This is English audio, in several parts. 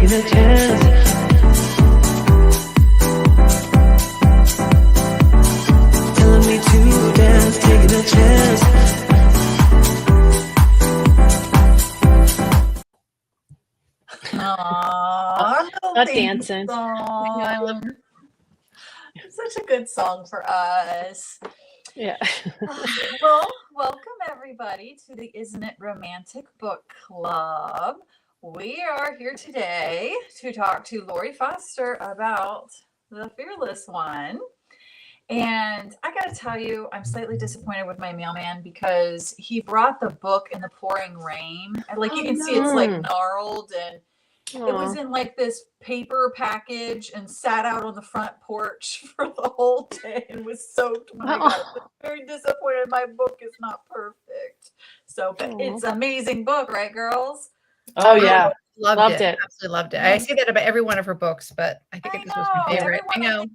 taking a chance. Telling me to dance, taking a chance. Aww, Not dancing. Such a good song for us. Yeah. Well, welcome everybody to the Isn't It Romantic Book Club. We are here today to talk to Lori Foster about The Fearless One. And I got to tell you, I'm slightly disappointed with my mailman because he brought the book in the pouring rain. And like you can see, it's like gnarled, and it was in like this paper package and sat out on the front porch for the whole day and was soaked when I got it. I'm very disappointed. My book is not perfect. So, but it's an amazing book, right, girls? Oh yeah. Loved it. Absolutely loved it. I say that about every one of her books, but I think this was my favorite. I know.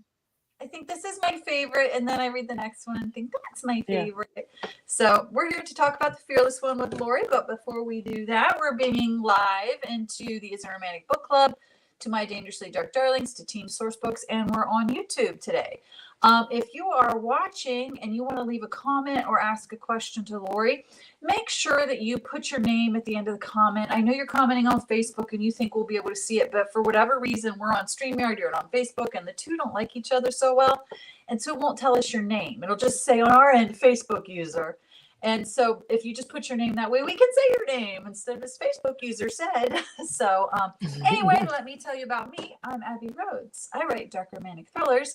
I think this is my favorite, and then I read the next one and think that's my favorite. Yeah. So we're here to talk about The Fearless One with Lori, but before we do that, we're beaming live into the Isn't It Romantic Book Club, to My Dangerously Dark Darlings, to Team Source Books, and we're on YouTube today. If you are watching and you want to leave a comment or ask a question to Lori, make sure that you put your name at the end of the comment. I know you're commenting on Facebook and you think we'll be able to see it, but for whatever reason, we're on StreamYard, you're on Facebook, and the two don't like each other so well. And so it won't tell us your name. It'll just say on our end, Facebook user. And so if you just put your name that way, we can say your name instead of this Facebook user said. So anyway, let me tell you about me. I'm Abbie Roads. I write dark romantic thrillers.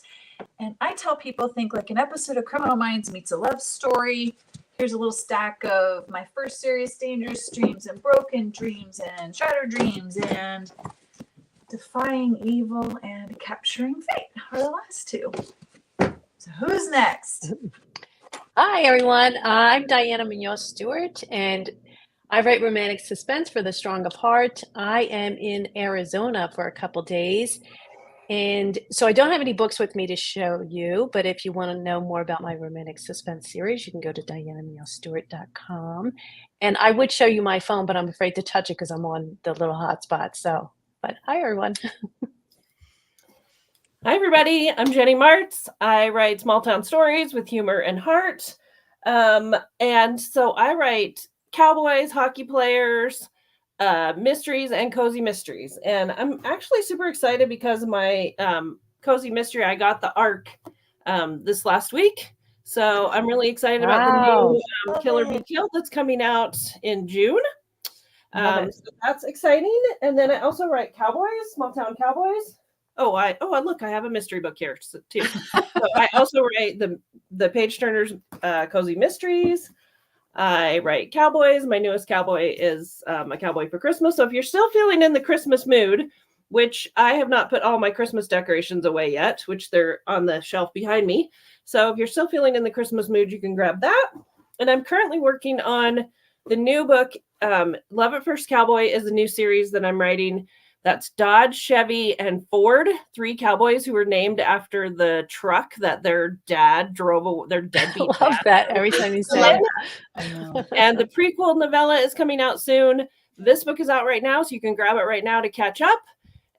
And I tell people, think like an episode of Criminal Minds meets a love story. Here's a little stack of my first series, Dangerous Dreams and Broken Dreams and Shattered Dreams and Defying Evil and Capturing Fate are the last two. So who's next? Hi, everyone. I'm Diana Muñoz Stewart, and I write romantic suspense for The Strong of Heart. I am in Arizona for a couple days, and so I don't have any books with me to show you, but if you want to know more about my romantic suspense series, you can go to dianamuñozstewart.com. And I would show you my phone, but I'm afraid to touch it because I'm on the little hotspot. So, but hi, everyone. Hi, everybody. I'm Jennie Marts. I write small town stories with humor and heart. And so I write cowboys, hockey players, mysteries, and cozy mysteries. And I'm actually super excited because my cozy mystery, I got the ARC this last week. So I'm really excited about the new Killer Be Killed that's coming out in June. So that's exciting. And then I also write cowboys, small town cowboys. Oh, look, I have a mystery book here too. So I also write the Page Turners Cozy Mysteries. I write cowboys. My newest cowboy is a cowboy for Christmas. So if you're still feeling in the Christmas mood, which I have not put all my Christmas decorations away yet, which they're on the shelf behind me. So if you're still feeling in the Christmas mood, you can grab that. And I'm currently working on the new book. Love at First Cowboy is the new series that I'm writing. That's Dodge, Chevy, and Ford, 3 cowboys who were named after the truck that their dad drove, their deadbeat dad. I love that every time you say it. And the prequel novella is coming out soon. This book is out right now, so you can grab it right now to catch up.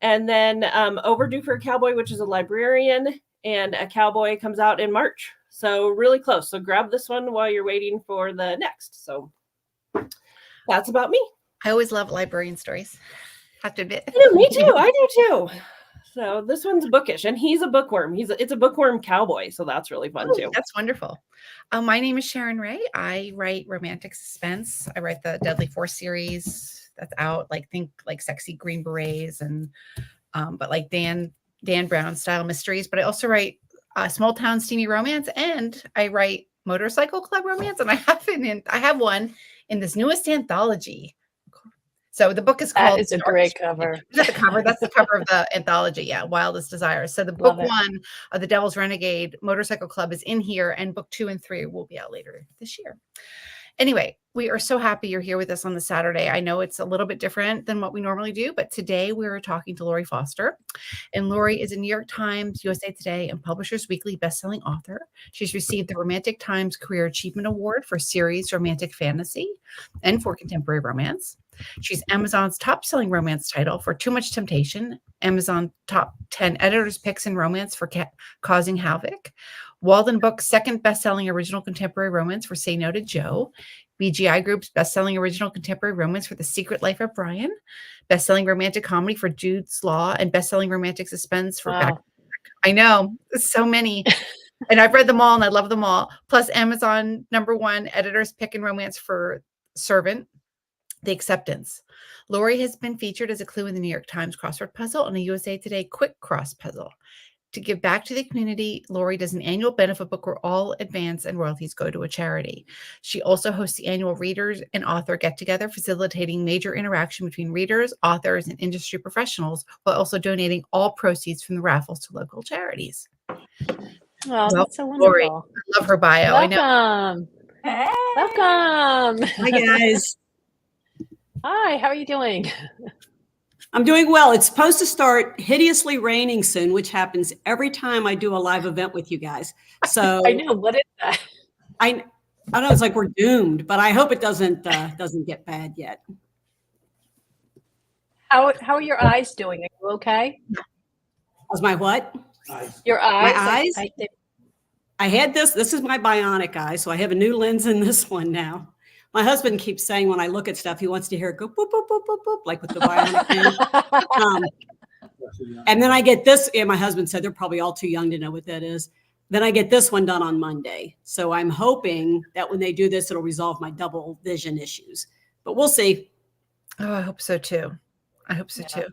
And then Overdue for a Cowboy, which is a librarian, and a cowboy comes out in March. So really close. So grab this one while you're waiting for the next. So that's about me. I always love librarian stories. Have to admit. Yeah, me too. I do too. So this one's bookish, and he's a bookworm. It's a bookworm cowboy, so that's really fun too. That's wonderful. My name is Sharon Wray. I write romantic suspense. I write the Deadly Force series that's out. Think sexy green berets and but like Dan Brown style mysteries. But I also write small town steamy romance, and I write motorcycle club romance. And I have one in this newest anthology. So the book is called. It's a great cover. Is that the cover? That's the cover of the anthology. Yeah, Wildest Desires. So the book 1 of the Devil's Renegade Motorcycle Club is in here, and book 2 and 3 will be out later this year. Anyway, we are so happy you're here with us on the Saturday. I know it's a little bit different than what we normally do, but today we're talking to Lori Foster. And Lori is a New York Times, USA Today, and Publishers Weekly bestselling author. She's received the Romantic Times Career Achievement Award for series romantic fantasy and for contemporary romance. She's Amazon's top-selling romance title for Too Much Temptation, Amazon top 10 editors' picks in romance for Causing Havoc, Walden Books' second best-selling original contemporary romance for Say No to Joe, BGI Group's best-selling original contemporary romance for The Secret Life of Brian, best-selling romantic comedy for Jude's Law, and best-selling romantic suspense for Back. I know, so many. And I've read them all and I love them all. Plus Amazon #1 editor's pick in romance for Servant, The Acceptance. Lori has been featured as a clue in the New York Times crossword puzzle and a USA Today quick cross puzzle. To give back to the community, Lori does an annual benefit book where all advance and royalties go to a charity. She also hosts the annual readers and author get-together, facilitating major interaction between readers, authors, and industry professionals, while also donating all proceeds from the raffles to local charities. Oh, that's so wonderful. Lori, I love her bio. Welcome. I know. Hey. Welcome. Hi, guys. Hi, how are you doing? I'm doing well. It's supposed to start hideously raining soon, which happens every time I do a live event with you guys. So I know. What is that? I know it's like we're doomed, but I hope it doesn't get bad yet. How are your eyes doing? Are you okay? How's my what? Your eyes? My eyes? I had this. This is my bionic eye, so I have a new lens in this one now. My husband keeps saying when I look at stuff, he wants to hear it go boop, boop, boop, boop, boop, like with the bionic thing. And then I get this, and my husband said they're probably all too young to know what that is. Then I get this one done on Monday. So I'm hoping that when they do this, it'll resolve my double vision issues. But we'll see. Oh, I hope so too. I hope so too.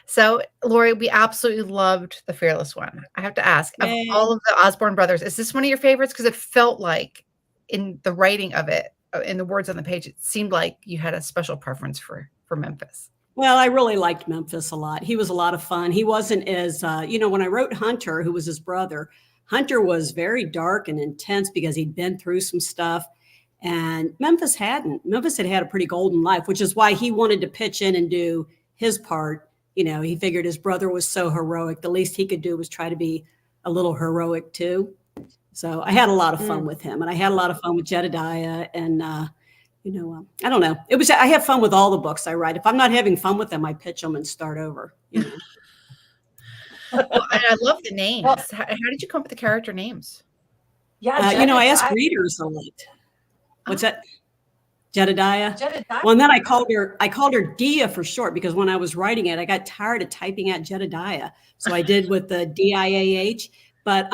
So, Lori, we absolutely loved The Fearless One. I have to ask, of all of the Osborne brothers, is this one of your favorites? Because it felt like in the writing of it, in the words on the page, it seemed like you had a special preference for Memphis. Well, I really liked Memphis a lot. He was a lot of fun. He wasn't as, when I wrote Hunter, who was his brother, Hunter was very dark and intense because he'd been through some stuff. And Memphis hadn't. Memphis had a pretty golden life, which is why he wanted to pitch in and do his part. He figured his brother was so heroic. The least he could do was try to be a little heroic too. So I had a lot of fun with him, and I had a lot of fun with Jedediah. And, I don't know. I have fun with all the books I write. If I'm not having fun with them, I pitch them and start over. Well, and I love the names. Well, how did you come up with the character names? Yeah. I ask readers a lot. What's that? Jedediah. Well, and then I called her Dia for short, because when I was writing it, I got tired of typing out Jedediah. So I did with the DIAH. But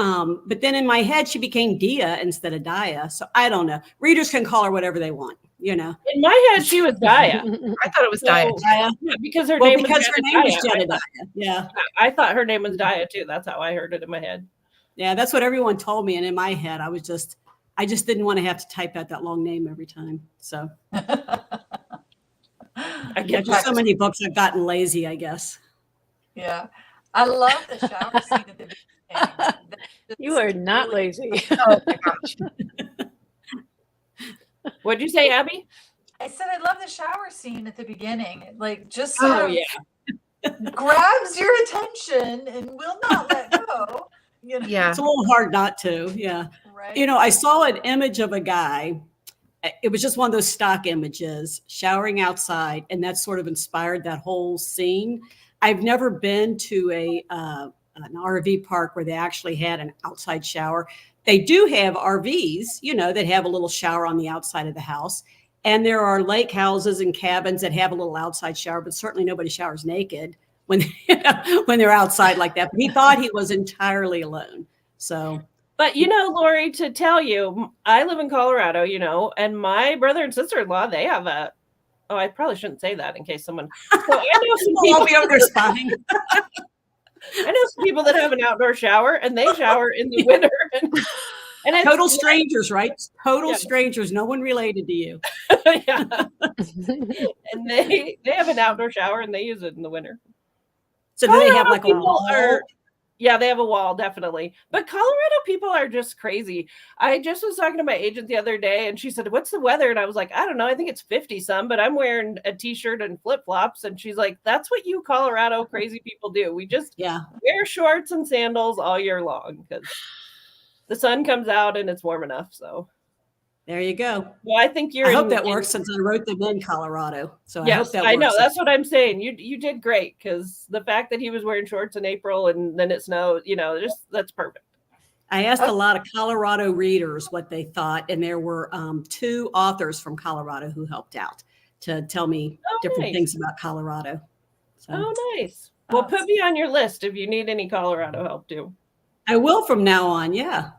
then in my head, she became Dia instead of Dia. So I don't know. Readers can call her whatever they want, In my head, she was Dia. I thought it was Dia. Yeah, because her name was Jedediah. Yeah. I thought her name was Dia too. That's how I heard it in my head. Yeah, that's what everyone told me. And in my head, I just didn't want to have to type out that long name every time. So just so many books, I've gotten lazy, I guess. Yeah. I love the shower scene at the beginning. You are not lazy. Oh my gosh. What'd you say, Abbie? I said I love the shower scene at the beginning. It, like, just grabs your attention and will not let go. Yeah. It's a little hard not to. Yeah. Right. I saw an image of a guy. It was just one of those stock images showering outside, and that sort of inspired that whole scene. I've never been to an RV park where they actually had an outside shower. They do have RVs, that have a little shower on the outside of the house. And there are lake houses and cabins that have a little outside shower, but certainly nobody showers naked when they're outside like that. But he thought he was entirely alone. So, but Lori, to tell you, I live in Colorado, and my brother and sister-in-law, they have I probably shouldn't say that in case someone. So I know some people be over there spying. I know some people that have an outdoor shower, and they shower in the winter. And it's total strangers, right? Total strangers. No one related to you. Yeah. And they have an outdoor shower, and they use it in the winter. So do they have like a wall? Yeah, they have a wall, definitely. But Colorado people are just crazy. I just was talking to my agent the other day, and she said, "What's the weather?" And I was like, "I don't know. I think it's 50 some, but I'm wearing a t-shirt and flip-flops." And she's like, "That's what you Colorado crazy people do. We just wear shorts and sandals all year long because the sun comes out and it's warm enough." So There you go. Well, I think you're. I hope that works since I wrote them in Colorado. So yes, I hope that I works. know. That's what I'm saying. You did great, because the fact that he was wearing shorts in April and then it snowed, just that's perfect. I asked a lot of Colorado readers what they thought, and there were 2 authors from Colorado who helped out to tell me different things about Colorado. So, oh, nice. Well, put me on your list if you need any Colorado help too. I will from now on. Yeah.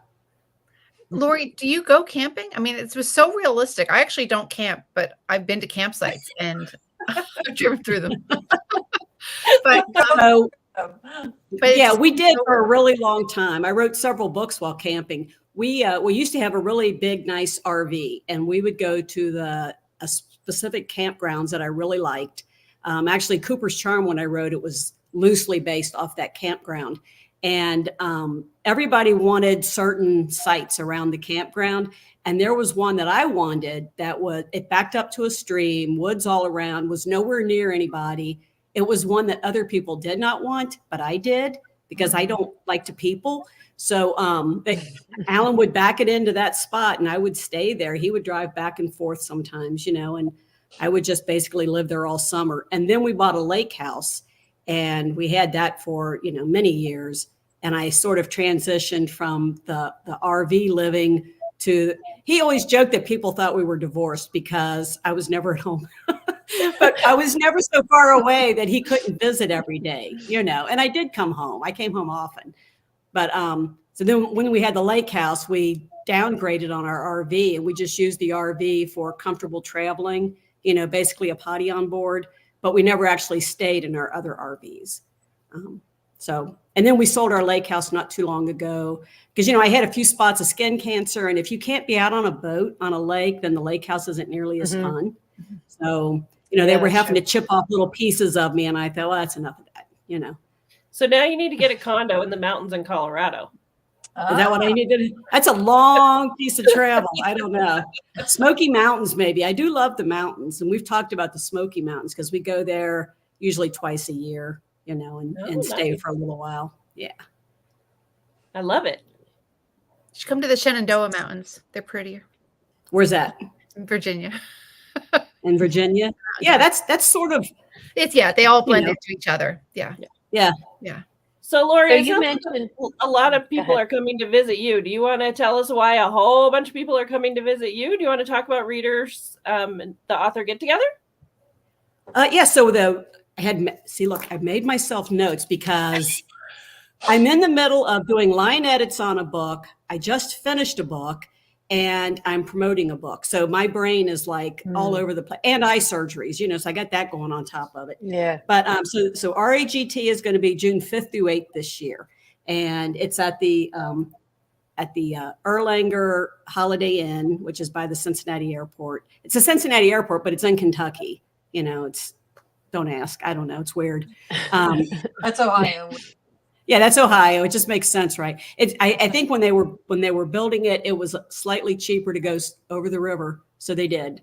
Lori, do you go camping? I mean, it was so realistic. I actually don't camp, but I've been to campsites and I've driven through them. but yeah, we did for a really long time. I wrote several books while camping. We used to have a really big, nice RV, and we would go to a specific campgrounds that I really liked. Actually, Cooper's Charm, when I wrote it, was loosely based off that campground. And everybody wanted certain sites around the campground. And there was one that I wanted it backed up to a stream, woods all around, was nowhere near anybody. It was one that other people did not want, but I did, because I don't like to people. So Alan would back it into that spot and I would stay there. He would drive back and forth sometimes, and I would just basically live there all summer. And then we bought a lake house, and we had that for, many years. And I sort of transitioned from the RV living to, he always joked that people thought we were divorced because I was never at home. But I was never so far away that he couldn't visit every day, and I did come home. I came home often. But so then when we had the lake house, we downgraded on our RV, and we just used the RV for comfortable traveling, basically a potty on board, but we never actually stayed in our other RVs. And then we sold our lake house not too long ago because, I had a few spots of skin cancer. And if you can't be out on a boat on a lake, then the lake house isn't nearly as fun. So, they were having to chip off little pieces of me. And I thought, well, that's enough of that, So now you need to get a condo in the mountains in Colorado. Is that what I need to do? That's a long piece of travel. I don't know. Smoky Mountains, maybe. I do love the mountains. And we've talked about the Smoky Mountains because we go there usually twice a year, and stay for a little while. Yeah. I love it. You should come to the Shenandoah Mountains. They're prettier. Where's that? In Virginia. In Virginia? Yeah, that's sort of. They all blend into each other. Yeah. So, Lori, So you mentioned a lot of people are coming to visit you. Do you want to tell us why a whole bunch of people are coming to visit you? Do you want to talk about readers, the author get together? Yeah. So I've made myself notes because I'm in the middle of doing line edits on a book. I just finished a book and I'm promoting a book. So my brain is like all over the place, and eye surgeries, so I got that going on top of it. Yeah. But so RAGT is going to be June 5th through 8th this year. And it's at the Erlanger Holiday Inn, which is by the Cincinnati airport. It's a Cincinnati airport, but it's in Kentucky. Don't ask. I don't know. It's weird. That's Ohio. Yeah, that's Ohio. It just makes sense, right? I think when they were building it, it was slightly cheaper to go over the river, so they did.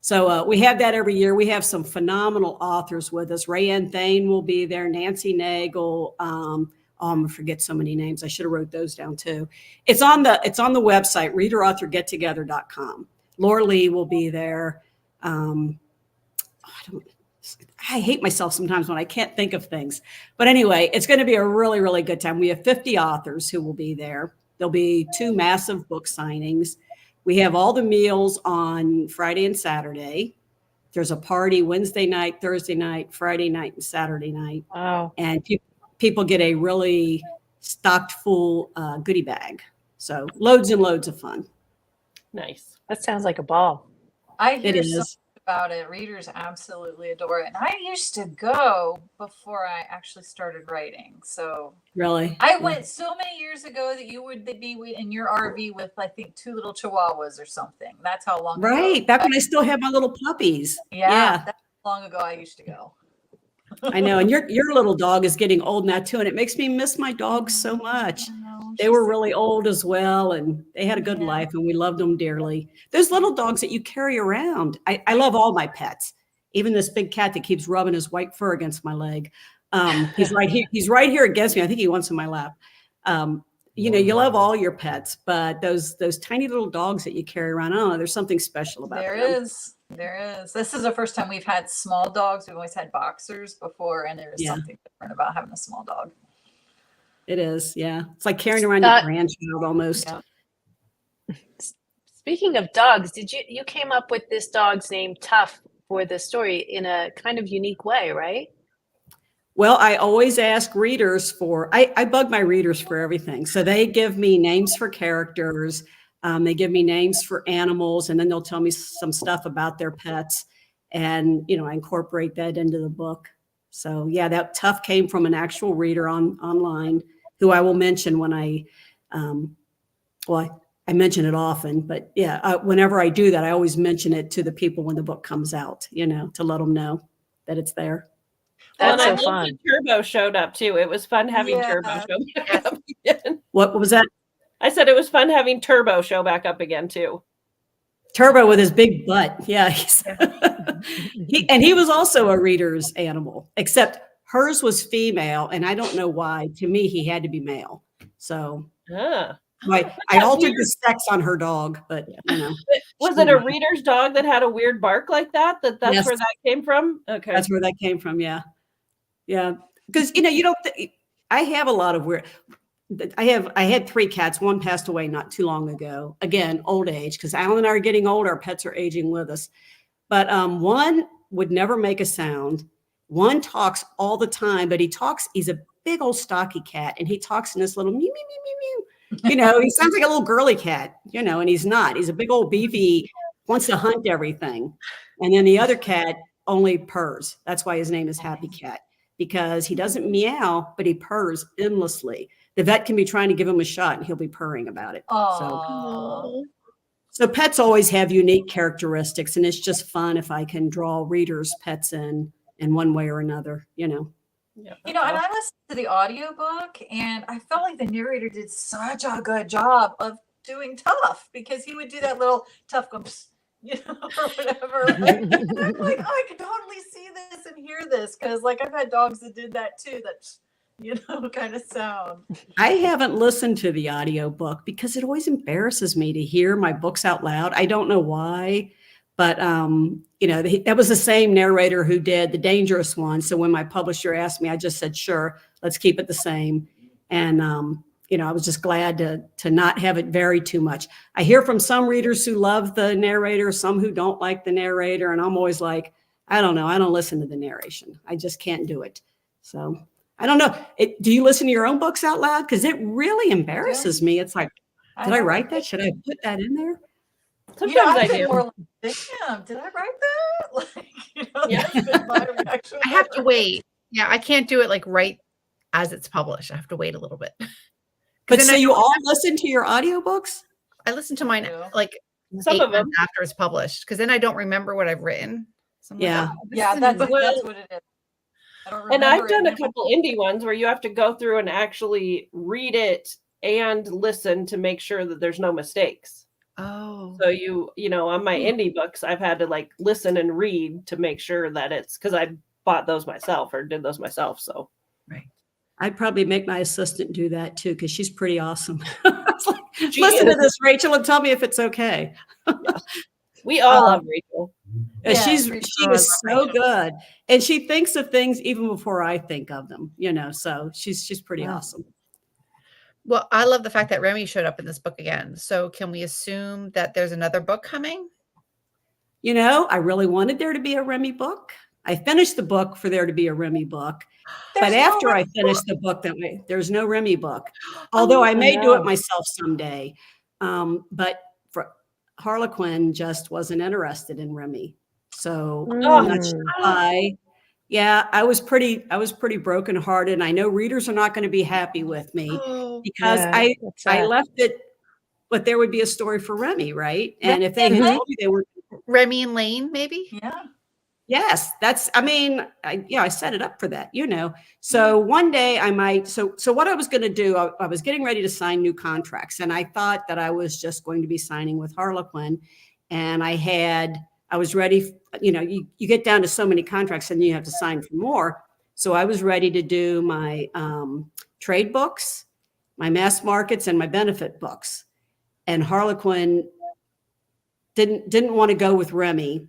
So we have that every year. We have some phenomenal authors with us. Rayanne Thane will be there. Nancy Nagel. I'm gonna forget so many names. I should have wrote those down too. It's on the website, readerauthorgettogether.com. Laura Lee will be there. I hate myself sometimes when I can't think of things. But anyway, it's going to be a really, really good time. We have 50 authors who will be there. There'll be 2 massive book signings. We have all the meals on Friday and Saturday. There's a party Wednesday night, Thursday night, Friday night, and Saturday night. Wow. And people get a really stocked full goodie bag. So loads and loads of fun. Nice. That sounds like a ball. I hear It so is. about it. Readers absolutely adore it. And I used to go before I actually started writing. So Really? I went so many years ago that you would be in your RV with, I think, 2 little chihuahuas or something. That's how long Right. ago. Back when I still had my little puppies. Yeah. That's how long ago I used to go. I know. And your little dog is getting old now too. And it makes me miss my dogs so much. They were really old as well. And they had a good life and we loved them dearly. Those little dogs that you carry around. I love all my pets. Even this big cat that keeps rubbing his white fur against my leg. He's right here against me. I think he wants in my lap. you love all your pets, but those tiny little dogs that you carry around, I don't know, there's something special about There them. is. There is. This is the first time we've had small dogs. We've always had boxers before, and there is Yeah. something different about having a small dog. It is, yeah. It's like carrying around your grandchild almost. Yeah. Speaking of dogs, did you came up with this dog's name Tough for the story in a kind of unique way, right? Well, I always ask readers for, I bug my readers for everything. So they give me names for characters. They give me names for animals, and then they'll tell me some stuff about their pets. And, I incorporate that into the book. So yeah, that Tough came from an actual reader online who I will mention when I mention it often, but yeah, whenever I do that, I always mention it to the people when the book comes out, to let them know that it's there. That's and so I love fun. that Turbo showed up too. It was fun having Turbo show back up again. What was that? I said it was fun having Turbo show back up again too. Turbo with his big butt. Yeah. He was also a reader's animal, except hers was female. And I don't know why. To me, he had to be male. So I altered the sex on her dog, but Was it a reader's dog that had a weird bark like that? That's Yes. where that came from? Okay. That's where that came from. Yeah. Yeah. Because, you don't, I have a lot of weird, I had 3 cats. One passed away not too long ago. Again, old age, because Alan and I are getting older. Our pets are aging with us. But one would never make a sound. One talks all the time, but he's a big old stocky cat, and he talks in this little mew, mew, mew, mew, mew. He sounds like a little girly cat, and he's not. He's a big old beefy, wants to hunt everything. And then the other cat only purrs. That's why his name is Happy Cat, because he doesn't meow, but he purrs endlessly. The vet can be trying to give him a shot and he'll be purring about it. So pets always have unique characteristics, and it's just fun if I can draw readers' pets in one way or another, Yeah, and I listened to the audiobook, and I felt like the narrator did such a good job of doing Tough, because he would do that little Tough goes, or whatever. I'm like, I can totally see this and hear this, because I've had dogs that did that too. That's kind of sound. I haven't listened to the audiobook because it always embarrasses me to hear my books out loud. I don't know why, but that was the same narrator who did The Dangerous One. So when my publisher asked me, I just said, sure, let's keep it the same. And I was just glad to not have it vary too much. I hear from some readers who love the narrator, some who don't like the narrator, and I'm always like, I don't know. I don't listen to the narration. I just can't do it. So I don't know. Do you listen to your own books out loud? Because it really embarrasses me. It's like, did I write that? Should I put that in there? Sometimes I do. More damn, did I write that? That's my reaction. I have to wait. Yeah, I can't do it right as it's published. I have to wait a little bit. But so you all listen to your audiobooks? I listen to mine some of them after it's published, because then I don't remember what I've written. So That's what it is. And I've done a couple indie ones where you have to go through and actually read it and listen to make sure that there's no mistakes. Oh. So on my indie books, I've had to listen and read to make sure that it's, because I bought those myself or did those myself. So right. I'd probably make my assistant do that too, because she's pretty awesome. Listen to this, Rachel, and tell me if it's okay. We all love Rachel. She is so good, and she thinks of things even before I think of them. So she's pretty awesome. Well, I love the fact that Remy showed up in this book again. So can we assume that there's another book coming? I really wanted there to be a Remy book. I finished the book for there to be a Remy book. But after I finished the book, there's no Remy book. Although I may do it myself someday. But Harlequin just wasn't interested in Remy. So I'm not sure why. Yeah, I was pretty brokenhearted. And I know readers are not going to be happy with me because I left it, but there would be a story for Remy, right? And if they had told me they were Remy and Lane, maybe? Yeah. Yes, I set it up for that, So one day I might, so what I was going to do, I was getting ready to sign new contracts, and I thought that I was just going to be signing with Harlequin, and I was ready, you get down to so many contracts and you have to sign for more. So I was ready to do my trade books, my mass markets, and my benefit books. And Harlequin didn't want to go with Remy,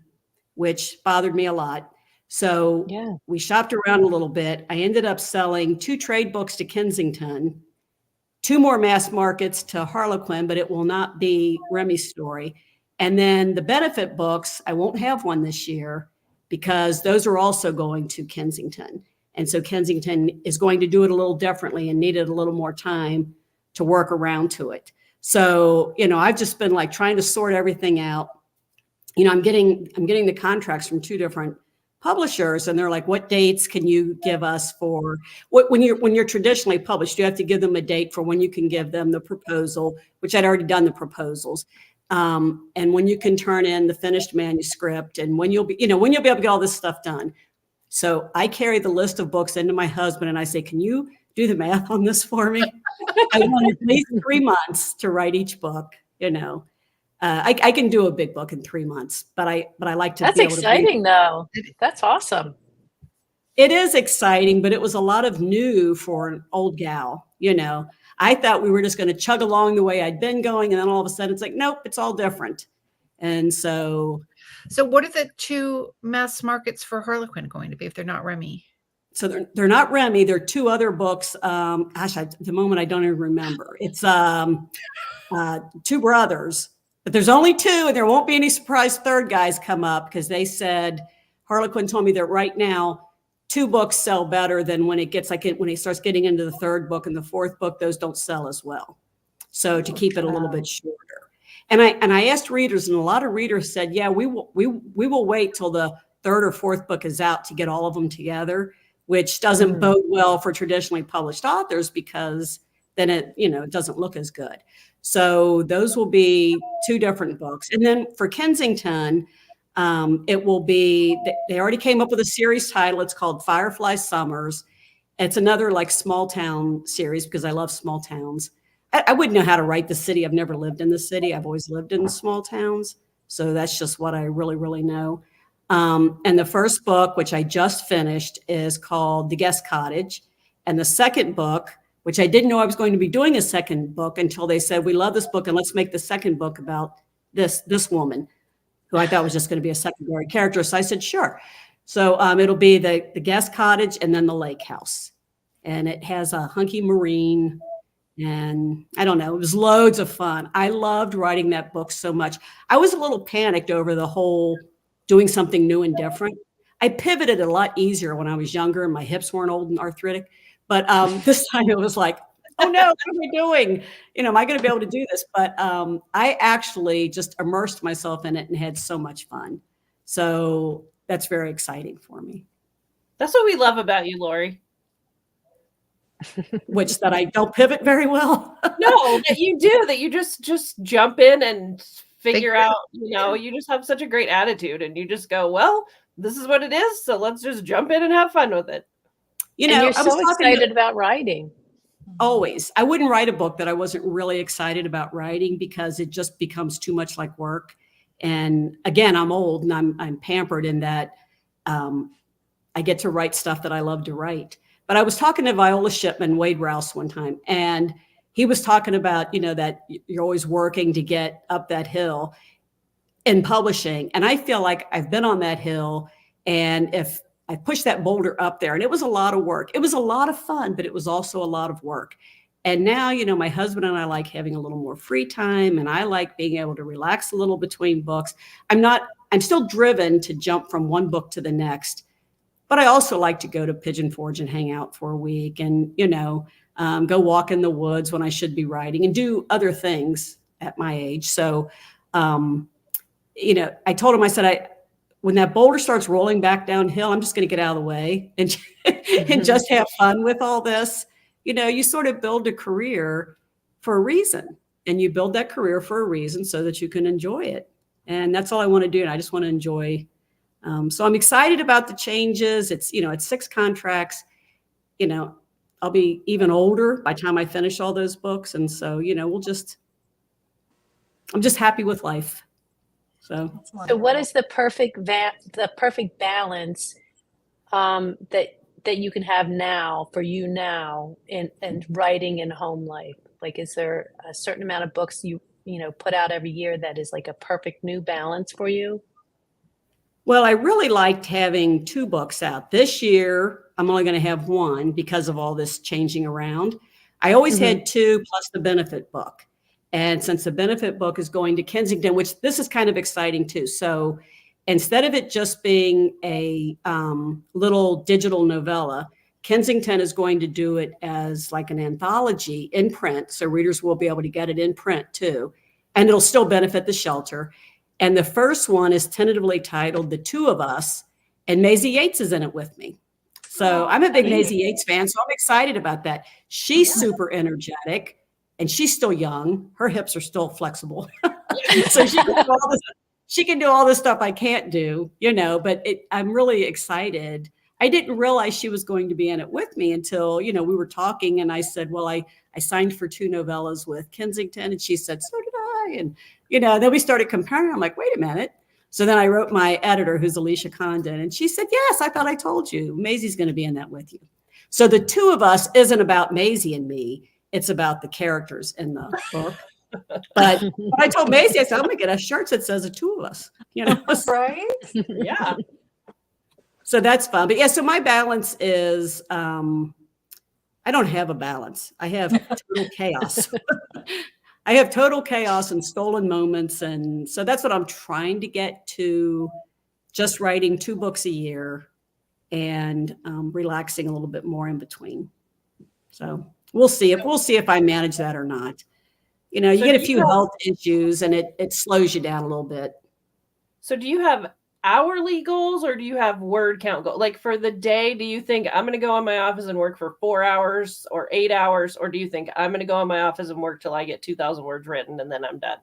which bothered me a lot. So we shopped around a little bit. I ended up selling 2 trade books to Kensington, 2 more mass markets to Harlequin, but it will not be Remy's story. And then the benefit books, I won't have one this year because those are also going to Kensington. And so Kensington is going to do it a little differently and needed a little more time to work around to it. So, I've just been like trying to sort everything out. I'm getting the contracts from 2 different publishers, and they're like, what dates can you give us for when you're traditionally published? You have to give them a date for when you can give them the proposal, which I'd already done the proposals. And when you can turn in the finished manuscript, and when you'll be able to get all this stuff done. So I carry the list of books into my husband and I say, can you do the math on this for me? I want at least 3 months to write each book. I can do a big book in 3 months, but I like to. That's be able exciting, though. That's awesome. It is exciting, but it was a lot of new for an old gal. I thought we were just going to chug along the way I'd been going, and then all of a sudden it's like, nope, it's all different. And so what are the 2 mass markets for Harlequin going to be if they're not Remy? So they're not Remy. They're 2 other books. At the moment I don't even remember. It's 2 brothers. But there's only 2, and there won't be any surprise third guys come up because they said, Harlequin told me that right now 2 books sell better than when it starts getting into the 3rd book and the 4th book, those don't sell as well. So to keep it a little bit shorter. And I asked readers, and a lot of readers said, yeah, we will wait till the 3rd or 4th book is out to get all of them together, which doesn't bode well for traditionally published authors because then it doesn't look as good. So those will be 2 different books. And then for Kensington, it will be, they already came up with a series title. It's called Firefly Summers. It's another like small town series because I love small towns. I wouldn't know how to write the city. I've never lived in the city. I've always lived in small towns. So that's just what I really, really know. And the first book, which I just finished, is called The Guest Cottage. And the second book, which I didn't know I was going to be doing a second book until they said, we love this book and let's make the second book about this woman who I thought was just going to be a secondary character. So I said, sure. So it'll be the Guest Cottage and then the Lake House. And it has a hunky marine. And I don't know, it was loads of fun. I loved writing that book so much. I was a little panicked over the whole doing something new and different. I pivoted a lot easier when I was younger and my hips weren't old and arthritic. But this time it was like, oh no, what am I doing? Am I going to be able to do this? But I actually just immersed myself in it and had so much fun. So that's very exciting for me. That's what we love about you, Lori. Which that I don't pivot very well. No, that you do, that you just jump in and figure out, you just have such a great attitude and you just go, well, this is what it is. So let's just jump in and have fun with it. And you're so excited about writing. Always. I wouldn't write a book that I wasn't really excited about writing because it just becomes too much like work. And again, I'm old and I'm pampered in that I get to write stuff that I love to write. But I was talking to Viola Shipman, Wade Rouse one time, and he was talking about, that you're always working to get up that hill in publishing. And I feel like I've been on that hill, and if I pushed that boulder up there, and it was a lot of work. It was a lot of fun, but it was also a lot of work. And now, my husband and I like having a little more free time, and I like being able to relax a little between books. I'm still driven to jump from one book to the next, but I also like to go to Pigeon Forge and hang out for a week and, go walk in the woods when I should be writing and do other things at my age. So, I told him, I said, when that boulder starts rolling back downhill, I'm just going to get out of the way and, and just have fun with all this. You sort of build a career for a reason, and you build that career for a reason so that you can enjoy it. And that's all I want to do. And I just want to enjoy. So I'm excited about the changes. It's 6 contracts, I'll be even older by the time I finish all those books. And so, I'm just happy with life. So what is the perfect balance that that you can have now for you now and writing and home life? Like, is there a certain amount of books you put out every year that is like a perfect new balance for you? Well, I really liked having 2 books out. This year, I'm only going to have 1 because of all this changing around. I always had 2 plus the benefit book. And since the benefit book is going to Kensington, which this is kind of exciting too. So instead of it just being a little digital novella, Kensington is going to do it as like an anthology in print. So readers will be able to get it in print too. And it'll still benefit the shelter. And the first one is tentatively titled The Two of Us, and Maisie Yates is in it with me. So I'm a big Maisie Yates fan, so I'm excited about that. She's super energetic, and she's still young. Her hips are still flexible. So she can do all this stuff I can't do, but I'm really excited. I didn't realize she was going to be in it with me until, we were talking, and I said, well, I signed for 2 novellas with Kensington, and she said, so did I. And, then we started comparing. I'm like, wait a minute. So then I wrote my editor, who's Alicia Condon, and she said, yes, I thought I told you. Maisie's going to be in that with you. So The Two of Us isn't about Maisie and me. It's about the characters in the book. But I told Maisie, I said, I'm going to get a shirt that says The Two of Us. Right? Yeah. So that's fun. But yeah, so my balance is, I don't have a balance. I have total chaos. I have total chaos and stolen moments. And so that's what I'm trying to get to, just writing 2 books a year and relaxing a little bit more in between. So we'll see if I manage that or not. You get a few health issues and it slows you down a little bit. So do you have hourly goals or do you have word count goals? Like for the day, do you think I'm going to go in my office and work for 4 hours or 8 hours? Or do you think I'm going to go in my office and work till I get 2,000 words written and then I'm done?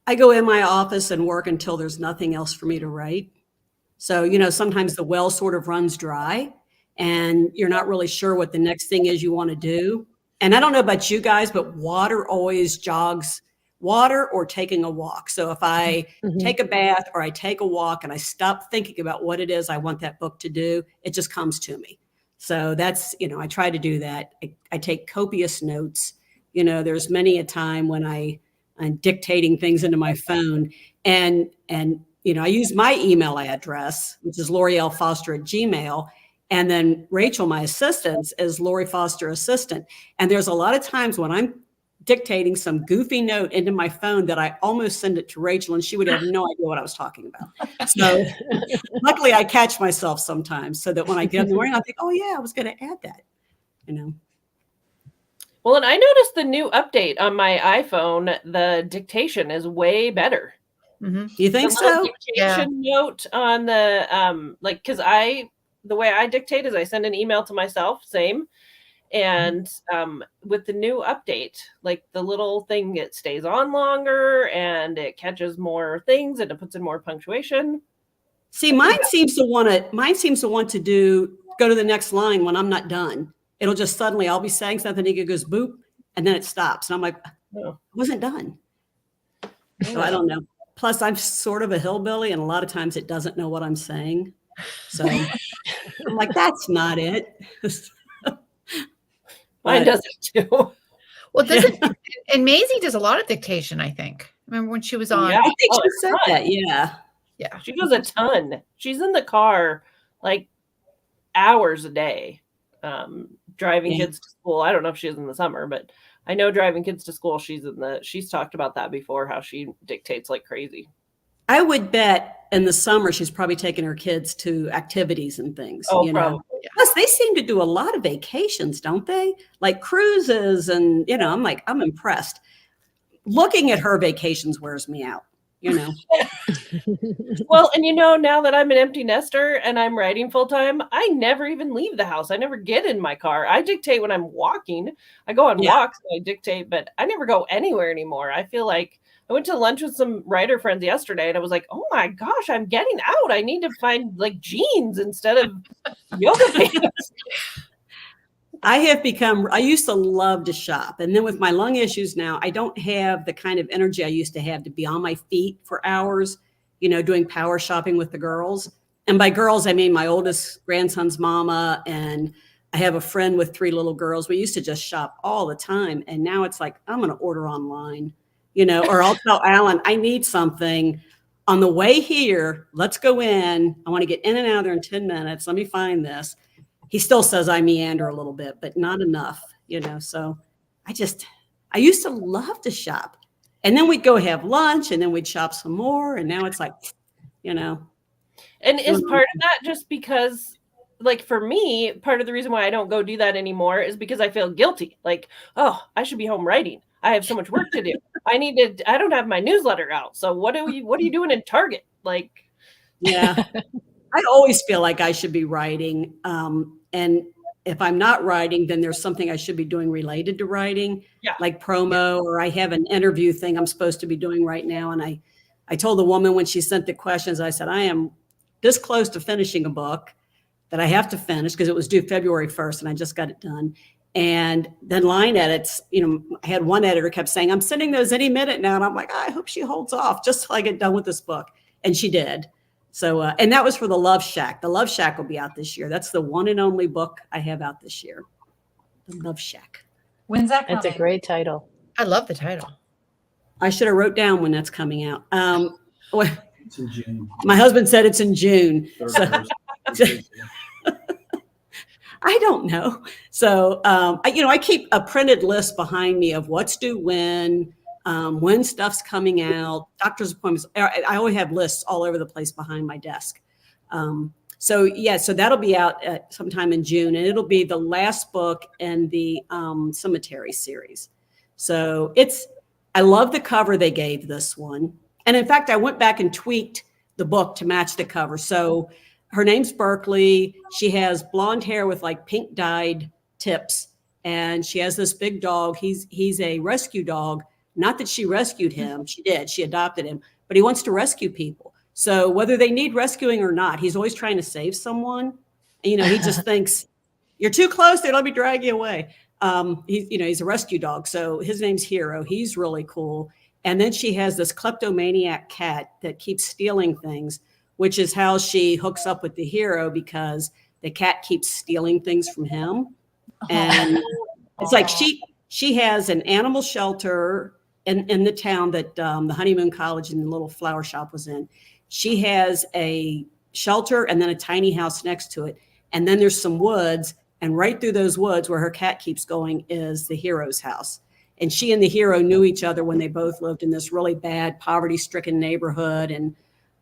I go in my office and work until there's nothing else for me to write. So, sometimes the well sort of runs dry and you're not really sure what the next thing is you want to do. And I don't know about you guys, but water always jogs. Water or taking a walk. So if I take a bath or I take a walk and I stop thinking about what it is I want that book to do, it just comes to me. So that's, I try to do that. I take copious notes. There's many a time when I'm dictating things into my phone and I use my email address, which is LoriLFoster@gmail. And then Rachel, my assistant, is Lori Foster Assistant. And there's a lot of times when I'm dictating some goofy note into my phone that I almost send it to Rachel and she would have no idea what I was talking about. So luckily I catch myself sometimes so that when I get in the morning, I think, oh yeah, I was going to add that, Well, and I noticed the new update on my iPhone, the dictation is way better. Mm-hmm. You think so? Dictation note on the, cause the way I dictate is I send an email to myself, same. And with the new update, like the little thing, it stays on longer and it catches more things and it puts in more punctuation. See, mine seems to want to go to the next line when I'm not done. It'll just suddenly, I'll be saying something, it goes boop, and then it stops. And I'm like, I wasn't done. So I don't know. Plus, I'm sort of a hillbilly, and a lot of times it doesn't know what I'm saying. So I'm like, that's not it. Mine does it too. Well, doesn't and Maisie does a lot of dictation, I think. Remember when she was on? Yeah. I think she said that. Yeah. Yeah. She does a ton. She's in the car like hours a day, driving kids to school. I don't know if she's in the summer, but I know driving kids to school, she's talked about that before, how she dictates like crazy. I would bet in the summer she's probably taking her kids to activities and things. Oh, probably. Plus, they seem to do a lot of vacations, don't they? Like cruises, and I'm impressed. Looking at her vacations wears me out. Well, and now that I'm an empty nester and I'm writing full time, I never even leave the house. I never get in my car. I dictate when I'm walking. I go on walks and I dictate, but I never go anywhere anymore. I feel like I went to lunch with some writer friends yesterday and I was like, oh my gosh, I'm getting out. I need to find like jeans instead of yoga pants. I used to love to shop. And then with my lung issues now, I don't have the kind of energy I used to have to be on my feet for hours, doing power shopping with the girls. And by girls, I mean my oldest grandson's mama, and I have a friend with 3 little girls. We used to just shop all the time. And now it's like, I'm going to order online, or I'll tell Alan, I need something on the way here. Let's go in. I want to get in and out of there in 10 minutes. Let me find this. He still says I meander a little bit, but not enough, So I used to love to shop. And then we'd go have lunch and then we'd shop some more. And now it's like, And is part of that just because, like, for me, part of the reason why I don't go do that anymore is because I feel guilty. Like, oh, I should be home writing. I have so much work to do. I don't have my newsletter out. So what are you doing in Target? Like, yeah, I always feel like I should be writing. And if I'm not writing, then there's something I should be doing related to writing, like promo, or I have an interview thing I'm supposed to be doing right now. And I told the woman when she sent the questions, I said, I am this close to finishing a book that I have to finish because it was due February 1st and I just got it done. And then line edits, I had one editor kept saying, I'm sending those any minute now. And I'm like, I hope she holds off just till I get done with this book. And she did. So, and that was for the Love Shack. The Love Shack will be out this year. That's the one and only book I have out this year. The Love Shack. When's that coming? That's a great title. I love the title. I should have wrote down when that's coming out. It's in June. My husband said it's in June. So, I don't know. So, I keep a printed list behind me of what's due when stuff's coming out, doctor's appointments. I always have lists all over the place behind my desk. So that'll be out sometime in June, and it'll be the last book in the Cemetery series. So I love the cover they gave this one. And in fact, I went back and tweaked the book to match the cover. So her name's Berkeley. She has blonde hair with like pink dyed tips. And she has this big dog. He's a rescue dog. Not that she rescued him. She did. She adopted him. But he wants to rescue people. So whether they need rescuing or not, he's always trying to save someone. And, he just thinks, you're too close there. Let me drag you away. He's a rescue dog. So his name's Hero. He's really cool. And then she has this kleptomaniac cat that keeps stealing things, which is how she hooks up with the hero because the cat keeps stealing things from him. And it's like she has an animal shelter in the town that the Honeymoon College and the little flower shop was in. She has a shelter and then a tiny house next to it. And then there's some woods. And right through those woods where her cat keeps going is the hero's house. And she and the hero knew each other when they both lived in this really bad poverty-stricken neighborhood. And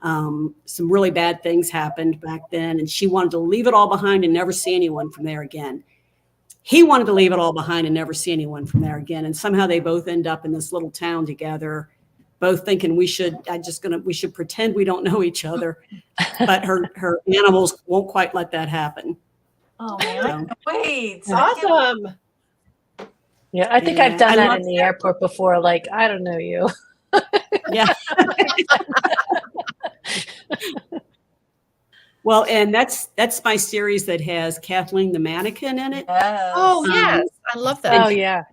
some really bad things happened back then. And she wanted to leave it all behind and never see anyone from there again. He wanted to leave it all behind and never see anyone from there again. And somehow they both end up in this little town together, both thinking we should pretend we don't know each other. But her animals won't quite let that happen. Oh man, wait. Awesome. Yeah, I think I've done that in the airport before. Like, I don't know you. Yeah. Well, and that's my series that has Kathleen the mannequin in it. Yes. Oh, yes. I love that. Oh, yeah.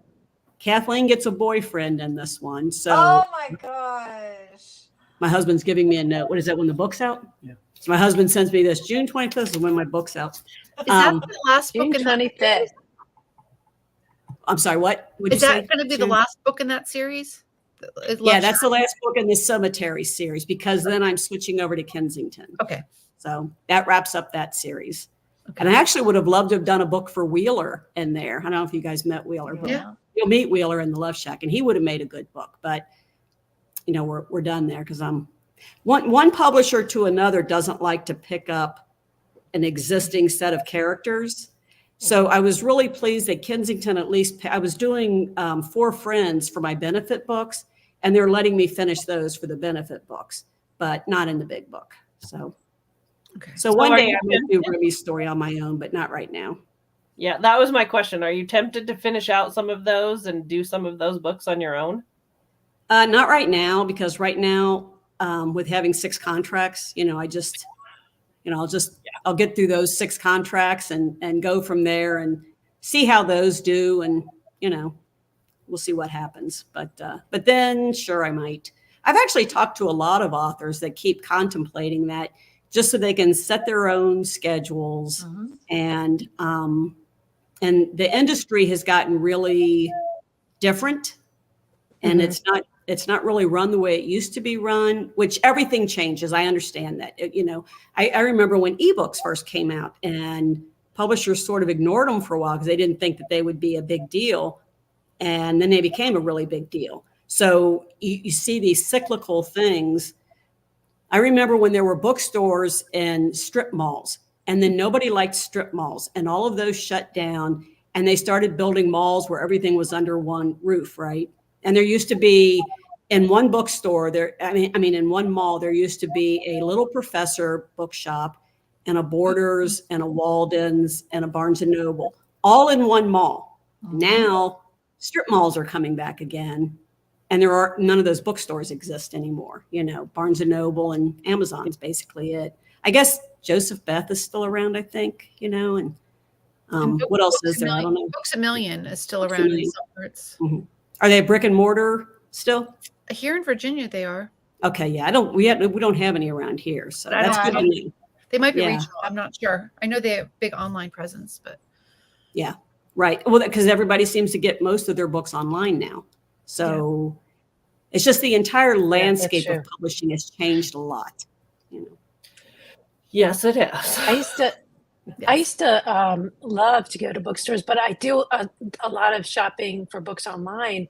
Kathleen gets a boyfriend in this one. So Oh my gosh. my husband's giving me a note. What is that, when the book's out? Yeah. So my husband sends me this. June 25th is when my book's out. Is that the last June book in that 25th. series? I'm sorry, what? What'd Is you that say? going to be the June? last book in that series? Yeah, that's the last book in the Cemetery series because then I'm switching over to Kensington. Okay. So that wraps up that series. Okay. And I actually would have loved to have done a book for Wheeler in there. I don't know if you guys met Wheeler, but Yeah. you'll meet Wheeler in the Love Shack, and he would have made a good book. But we're done there because one publisher to another doesn't like to pick up an existing set of characters. So I was really pleased that Kensington I was doing 4 Friends for my benefit books, and they're letting me finish those for the benefit books, but not in the big book. So. Okay. So one are day you I'm going to do Ruby's story on my own, but not right now. Yeah, that was my question. Are you tempted to finish out some of those and do some of those books on your own? Not right now, because right now, with having 6 contracts, I'll get through those 6 contracts and go from there and see how those do. And, we'll see what happens. But then sure, I might. I've actually talked to a lot of authors that keep contemplating that just so they can set their own schedules. And the industry has gotten really different, and it's not really run the way it used to be run, which everything changes. I understand that. I remember when ebooks first came out, and publishers sort of ignored them for a while because they didn't think that they would be a big deal. And then they became a really big deal. So you see these cyclical things. I remember when there were bookstores and strip malls, and then nobody liked strip malls, and all of those shut down, and they started building malls where everything was under one roof, right? And there used to be, in one bookstore, in one mall, there used to be a Little Professor bookshop and a Borders and a Walden's and a Barnes and Noble, all in one mall. Now, strip malls are coming back again, and none of those bookstores exist anymore. Barnes and Noble and Amazon is basically it. I guess Joseph Beth is still around, I think, and what else is there? I don't know. Books A Million is still around in some parts. Are they brick and mortar still? Here in Virginia, they are. Okay, yeah. We don't have any around here, so that's good to know. They might be regional. I'm not sure. I know they have big online presence, but yeah, right. Well, because everybody seems to get most of their books online now, so it's just the entire landscape of publishing has changed a lot. Yes, it has. I used to love to go to bookstores, but I do a lot of shopping for books online.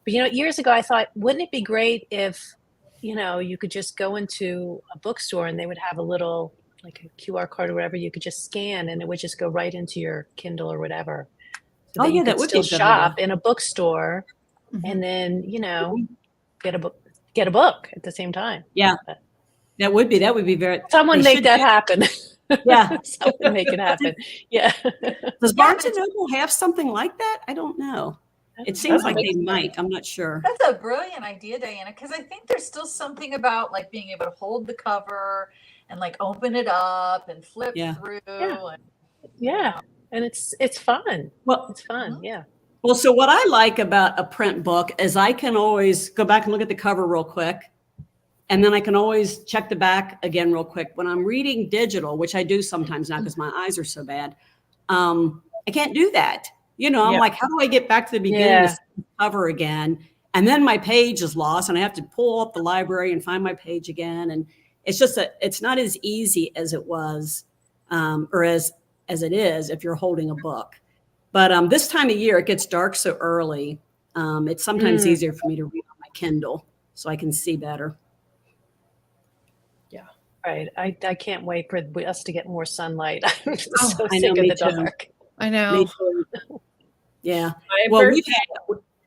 But years ago, I thought, wouldn't it be great if you could just go into a bookstore and they would have a little, like a QR code or whatever, you could just scan and it would just go right into your Kindle or whatever. So that would still shop in a bookstore and then, get a book at the same time. Yeah. That would be very. Someone make that happen. Yeah. Someone make it happen. Yeah. Does Barnes and Noble have something like that? I don't know. It seems like they might. I'm not sure. That's a brilliant idea, Diana, because I think there's still something about like being able to hold the cover and like open it up and flip through. And it's fun. Well, it's fun. Yeah. Well, so what I like about a print book is I can always go back and look at the cover real quick. And then I can always check the back again real quick. When I'm reading digital, which I do sometimes now because my eyes are so bad, I can't do that. I'm like, how do I get back to the beginning of the cover again? And then my page is lost and I have to pull up the library and find my page again. And it's just it's not as easy as it was or as it is if you're holding a book. But this time of year, it gets dark so early. It's sometimes easier for me to read on my Kindle so I can see better. Yeah. Right. I can't wait for us to get more sunlight. I'm so I sick know, of me the too. dark. I know. Yeah. Well,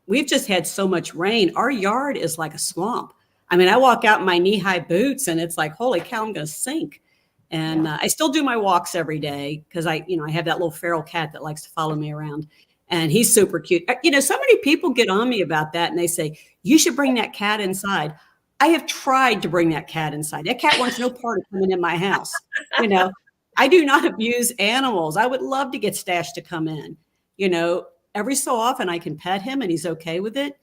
we've just had so much rain. Our yard is like a swamp. I mean, I walk out in my knee-high boots and it's like, holy cow, I'm going to sink. And I still do my walks every day because I have that little feral cat that likes to follow me around. And he's super cute. So many people get on me about that and they say, you should bring that cat inside. I have tried to bring that cat inside. That cat wants no part of coming in my house. I do not abuse animals. I would love to get Stash to come in. Every so often I can pet him and he's okay with it.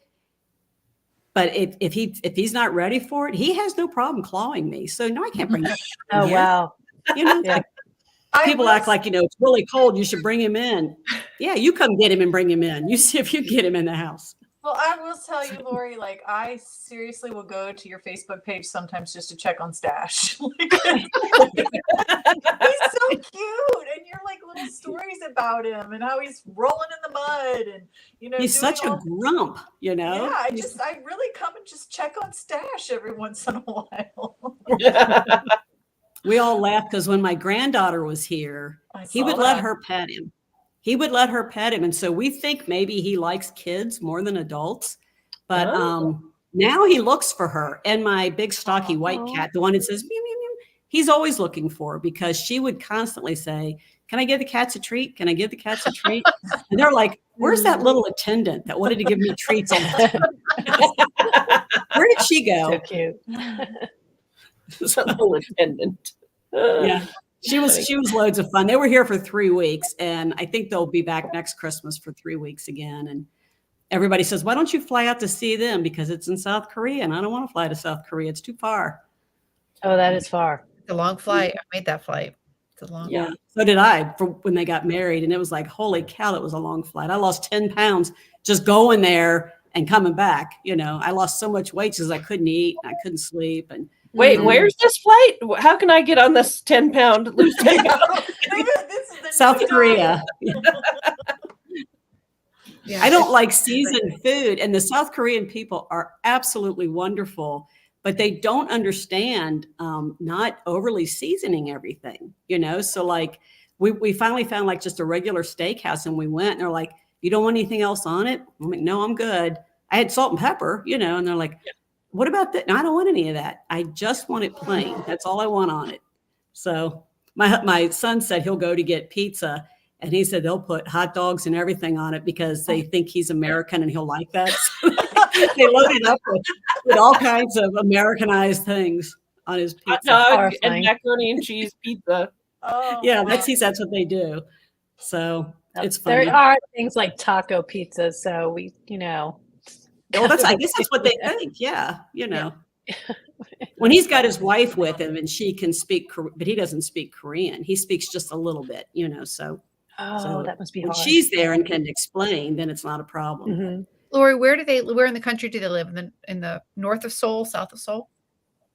But if he's not ready for it, he has no problem clawing me. So no, I can't bring him. Oh, wow. People act like, it's really cold. You should bring him in. Yeah, you come get him and bring him in. You see if you get him in the house. Well, I will tell you, Lori, like I seriously will go to your Facebook page sometimes just to check on Stash. He's so cute, and you're like little stories about him and how he's rolling in the mud, and he's such a grump. Yeah, I really come and just check on Stash every once in a while. We all laughed because when my granddaughter was here, he would let her pet him. He would let her pet him. And so we think maybe he likes kids more than adults. But now he looks for her. And my big stocky white cat, the one that says, meow, meow, meow, he's always looking for her because she would constantly say, can I give the cats a treat? Can I give the cats a treat? And they're like, where's that little attendant that wanted to give me treats all the time? Where did she go? So cute. Some little attendant. Yeah. She was loads of fun. They were here for 3 weeks, and I think they'll be back next Christmas for 3 weeks again. And everybody says, why don't you fly out to see them? Because it's in South Korea, and I don't want to fly to South Korea. It's too far. Oh, that is far. a long flight. I made that flight. It's a long. Yeah. So did I for when they got married. And it was like, holy cow, it was a long flight. I lost 10 pounds just going there and coming back. You know, I lost so much weight because I couldn't eat and I couldn't sleep. And Wait, where's this flight? How can I get on this 10-pound lose 10 pounds? South Korea. Yeah. I don't like seasoned food. And the South Korean people are absolutely wonderful, but they don't understand not overly seasoning everything, you know? So like we finally found like just a regular steakhouse and we went and they're like, you don't want anything else on it? I'm like, no, I'm good. I had salt and pepper, you know, and they're like, what about that? No, I don't want any of that. I just want it plain. That's all I want on it. So my son said he'll go to get pizza and he said they'll put hot dogs and everything on it because they think he's American and he'll like that. So they loaded up with all kinds of Americanized things on his pizza. Hot dog and macaroni and cheese pizza. Oh, Yeah, that's what they do. So it's funny. There are things like taco pizza, so we, you know. Well, I guess that's what they think. Yeah, you know. When he's got his wife with him and she can speak, but he doesn't speak Korean. He speaks just a little bit, you know. So that must be when hard. she's there and can explain, then it's not a problem. Mm-hmm. Lori, where in the country do they live? In the north of Seoul, south of Seoul?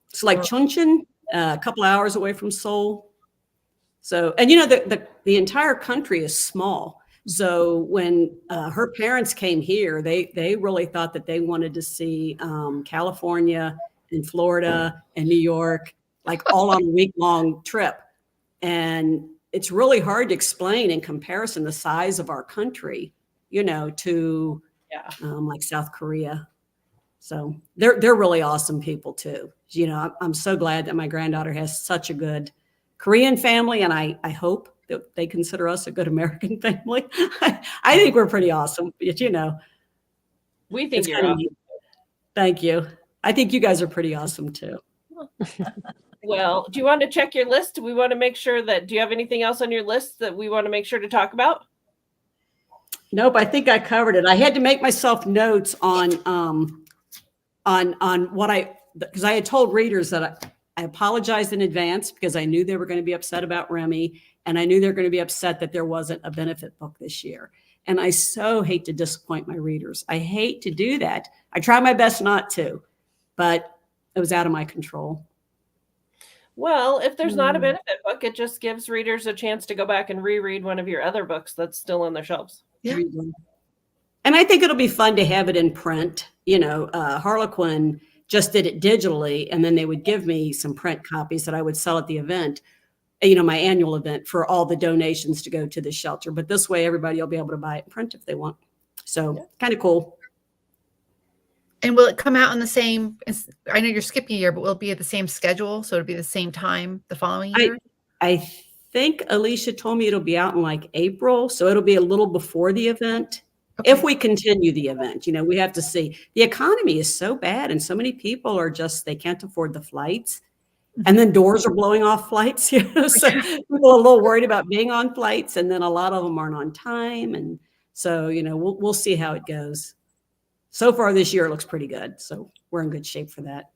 It's like Chuncheon, a couple hours away from Seoul. So, and you know, the entire country is small. So when her parents came here, they really thought that they wanted to see California and Florida and New York, like all on a week-long trip. And it's really hard to explain in comparison the size of our country, you know, to like South Korea. So they're really awesome people too. You know, I'm so glad that my granddaughter has such a good Korean family, and I hope that they consider us a good American family. I think we're pretty awesome, but you know. We think you're awesome. Thank you. I think you guys are pretty awesome too. Well, do you want to check your list? Do we want to make sure that, do you have anything else on your list that we want to make sure to talk about? Nope, I think I covered it. I had to make myself notes on what because I had told readers that I apologized in advance because I knew they were going to be upset about Remy, and I knew they were going to be upset that there wasn't a benefit book this year. And I so hate to disappoint my readers. I hate to do that. I try my best not to, but it was out of my control. Well, if there's not a benefit book, it just gives readers a chance to go back and reread one of your other books that's still on their shelves. Yeah. And I think it'll be fun to have it in print. You know, Harlequin just did it digitally, and then they would give me some print copies that I would sell at the event, you know, my annual event, for all the donations to go to the shelter. But this way, everybody will be able to buy it in print if they want. So kind of cool. And will it come out on the same, I know you're skipping a year, but will it be at the same schedule? So it'll be the same time the following year? I think Alicia told me it'll be out in like April. So it'll be a little before the event. Okay. If we continue the event, you know, we have to see. The economy is so bad and so many people are they can't afford the flights. And then doors are blowing off flights, you know, so people are a little worried about being on flights, and then a lot of them aren't on time. And so, you know, we'll see how it goes. So far this year, it looks pretty good. So we're in good shape for that.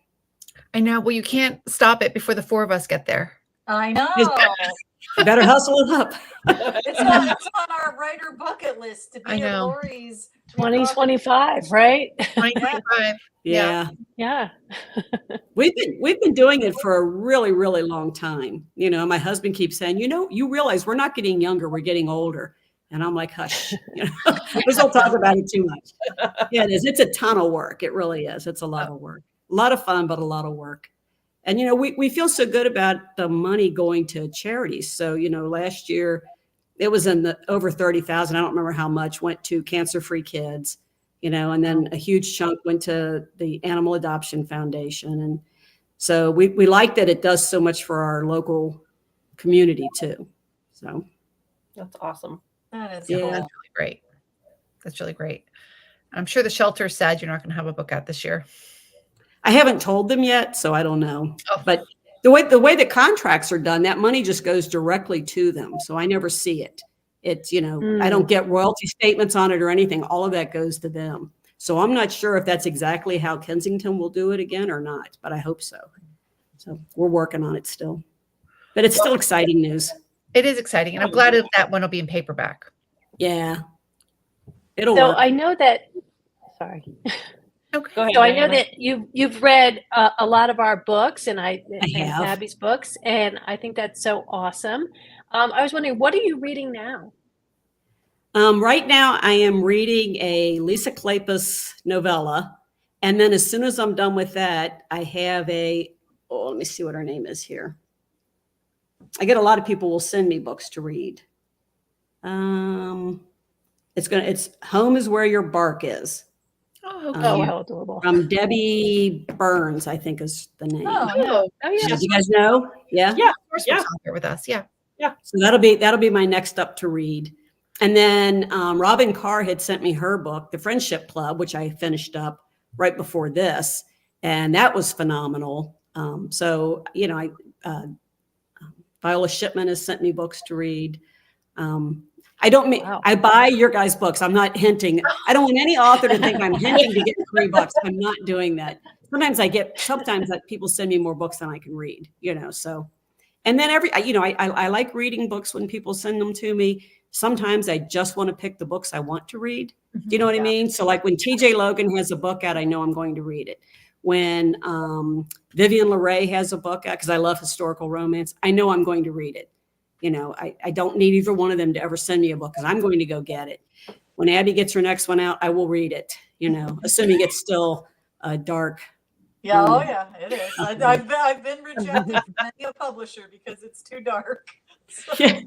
I know. Well, you can't stop it before the four of us get there. I know. You better hustle it up. It's on our writer bucket list to be at Lori's 2025, right? 2025. Yeah. Yeah. We've been doing it for a really, really long time. You know, my husband keeps saying, you know, you realize we're not getting younger, we're getting older. And I'm like, hush, you know, we don't talk about it too much. Yeah, it is. It's a ton of work. It really is. It's a lot of work, a lot of fun, but a lot of work. And, you know, we feel so good about the money going to charities. So, you know, last year it was in the over 30,000. I don't remember how much went to cancer-free kids, you know, and then a huge chunk went to the Animal Adoption Foundation. And so we like that it does so much for our local community too. So that's awesome. That is cool. That's really great. That's really great. I'm sure the shelter is sad you're not going to have a book out this year. I haven't told them yet, so I don't know. Oh. But the way the contracts are done, that money just goes directly to them. So I never see it. It's, you know, I don't get royalty statements on it or anything. All of that goes to them. So I'm not sure if that's exactly how Kensington will do it again or not, but I hope so. So we're working on it still. But it's still exciting news. It is exciting, and I'm glad that one will be in paperback. Yeah. It'll So work. I know that, sorry. Okay. Go ahead, So I know Diana. that you've read a lot of our books and have. Abbie's books, and I think that's so awesome. I was wondering, what are you reading now? Right now, I am reading a Lisa Kleypas novella. And then as soon as I'm done with that, I have let me see what her name is here. I get a lot of people will send me books to read. It's Home is Where Your Bark Is. Oh, Oh, cute. how adorable. From Debbie Burns, I think is the name. Oh, yeah. Oh, yeah. Do you guys know? Yeah. Yeah. Of course, Yeah. was on there with us. Yeah. So that'll be my next up to read. And then Robin Carr had sent me her book, The Friendship Club, which I finished up right before this, and that was phenomenal. So you know, Viola Shipman has sent me books to read. I don't mean Wow. I buy your guys' books. I'm not hinting. I don't want any author to think I'm hinting to get free books. I'm not doing that. Sometimes that people send me more books than I can read. You know, so. And then I like reading books when people send them to me. Sometimes I just want to pick the books I want to read. Do you know what I mean? So like when TJ Logan has a book out, I know I'm going to read it. When Vivian LeRae has a book out, because I love historical romance, I know I'm going to read it. You know, I don't need either one of them to ever send me a book because I'm going to go get it. When Abbie gets her next one out, I will read it, you know, assuming it's still dark. Yeah, oh yeah, it is. I've been rejected from many a publisher because it's too dark. So. Yeah.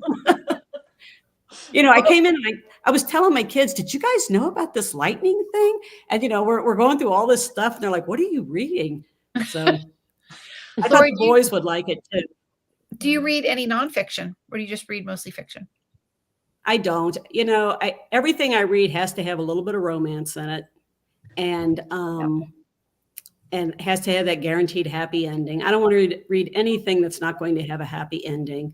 You know, I came in and I was telling my kids, did you guys know about this lightning thing? And, you know, we're going through all this stuff and they're like, what are you reading? So I thought the boys would like it too. Do you read any nonfiction, or do you just read mostly fiction? I don't. You know, everything I read has to have a little bit of romance in it, and has to have that guaranteed happy ending. I don't want to read anything that's not going to have a happy ending.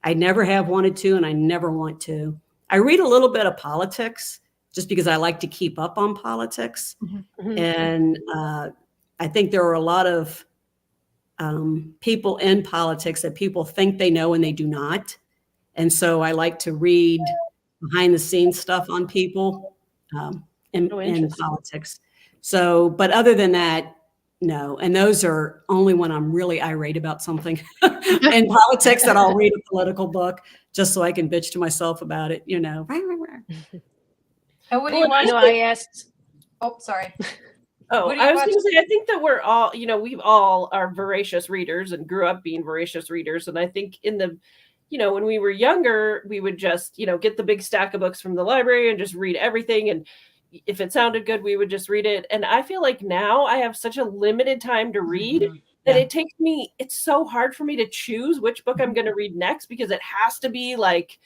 I never have wanted to, and I never want to. I read a little bit of politics just because I like to keep up on politics, and I think there are a lot of people in politics that people think they know and they do not. And so I like to read behind the scenes stuff on people in politics. So, but other than that, no. And those are only when I'm really irate about something in politics that I'll read a political book just so I can bitch to myself about it, you know. And what do you watch? I asked. Oh, sorry. Oh, What do you I was watch? going to say, I think that we're all, you know, we all are voracious readers and grew up being voracious readers. And I think when we were younger, we would just, you know, get the big stack of books from the library and just read everything. And if it sounded good, we would just read it. And I feel like now I have such a limited time to read that it's so hard for me to choose which book I'm going to read next because it has to be like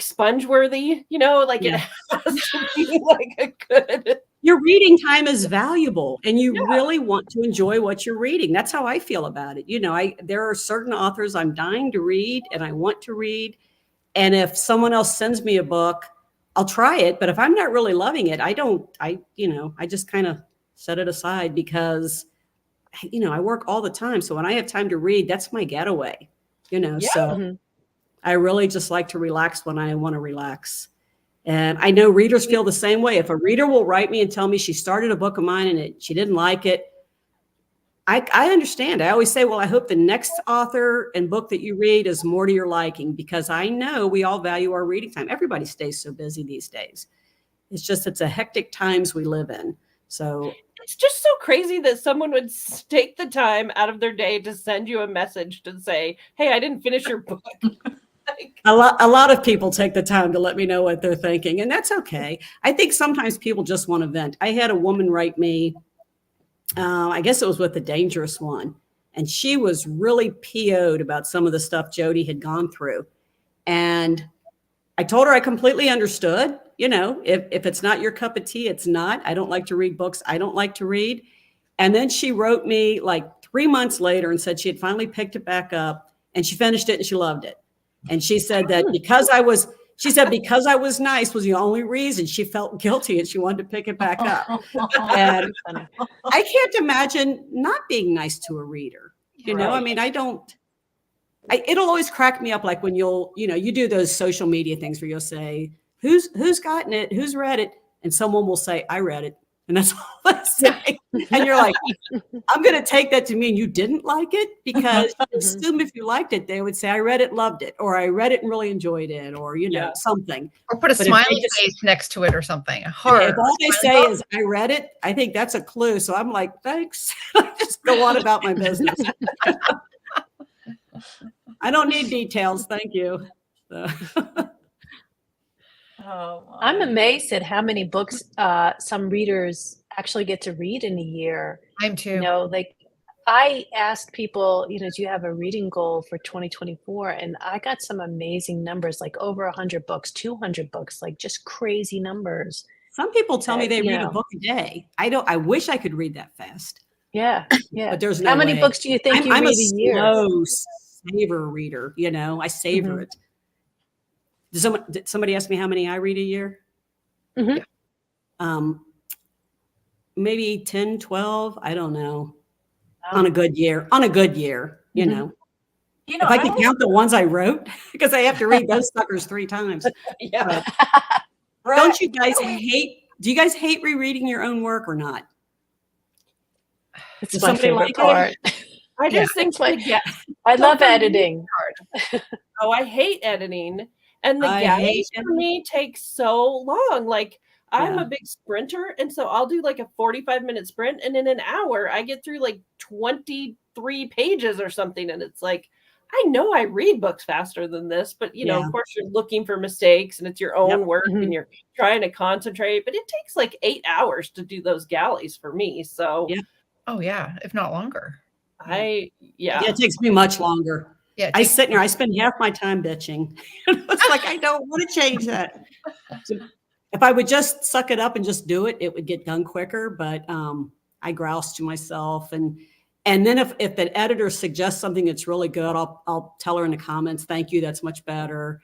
sponge worthy, you know, like it has to be like a good. Your reading time is valuable and you really want to enjoy what you're reading. That's how I feel about it. You know, there are certain authors I'm dying to read and I want to read. And if someone else sends me a book, I'll try it. But if I'm not really loving it, I just kind of set it aside because, you know, I work all the time. So when I have time to read, that's my getaway, you know, so I really just like to relax when I want to relax. And I know readers feel the same way. If a reader will write me and tell me she started a book of mine and she didn't like it, I understand. I always say, well, I hope the next author and book that you read is more to your liking because I know we all value our reading time. Everybody stays so busy these days. It's a hectic times we live in. So it's just so crazy that someone would take the time out of their day to send you a message to say, hey, I didn't finish your book. A lot of people take the time to let me know what they're thinking, and that's okay. I think sometimes people just want to vent. I had a woman write me, I guess it was with The Dangerous One, and she was really PO'd about some of the stuff Jody had gone through. And I told her I completely understood. You know, if it's not your cup of tea, it's not. I don't like to read books I don't like to read. And then she wrote me like 3 months later and said she had finally picked it back up and she finished it and she loved it. And she said that because I was nice was the only reason she felt guilty and she wanted to pick it back up. And I can't imagine not being nice to a reader. You know, I mean, I don't, it'll always crack me up. Like when you do those social media things where you'll say, who's gotten it? Who's read it? And someone will say, I read it. And that's all I say. And you're like, I'm going to take that to mean you didn't like it, because you assume if you liked it, they would say, I read it, loved it, or I read it and really enjoyed it, or, something. Or put a But smiley face next to it or something. Hard. If all they say is, I read it, I think that's a clue. So I'm like, thanks. I just go on about my business. I don't need details. Thank you. So. Oh, I'm amazed at how many books some readers actually get to read in a year. I'm too. Like I asked people, do you have a reading goal for 2024? And I got some amazing numbers, like over 100 books, 200 books, like just crazy numbers. Some people tell me they read a book a day. I wish I could read that fast. Yeah. Yeah. But there's no How many way. books do you think you I'm read a a year? slow savor reader. I savor it. Did somebody ask me how many I read a year? Mm-hmm. Maybe 10, 12. I don't know. On a good year, you know. If I could count the ones I wrote, because I have to read those suckers 3 times. Yeah. Don't you guys do you guys hate rereading your own work or not? It's my favorite part. I just think I love editing. Oh, I hate editing. And the galleys for me take so long. Like I'm a big sprinter. And so I'll do like a 45-minute sprint. And in an hour, I get through like 23 pages or something. And it's like, I know I read books faster than this, but of course you're looking for mistakes and it's your own work and you're trying to concentrate, but it takes like 8 hours to do those galleys for me. So oh yeah, if not longer. It takes me much longer. Yeah, I sit there, I spend half my time bitching. It's like, I don't want to change that. So if I would just suck it up and just do it, it would get done quicker. But I grouse to myself. And then if the editor suggests something that's really good, I'll tell her in the comments, thank you, that's much better.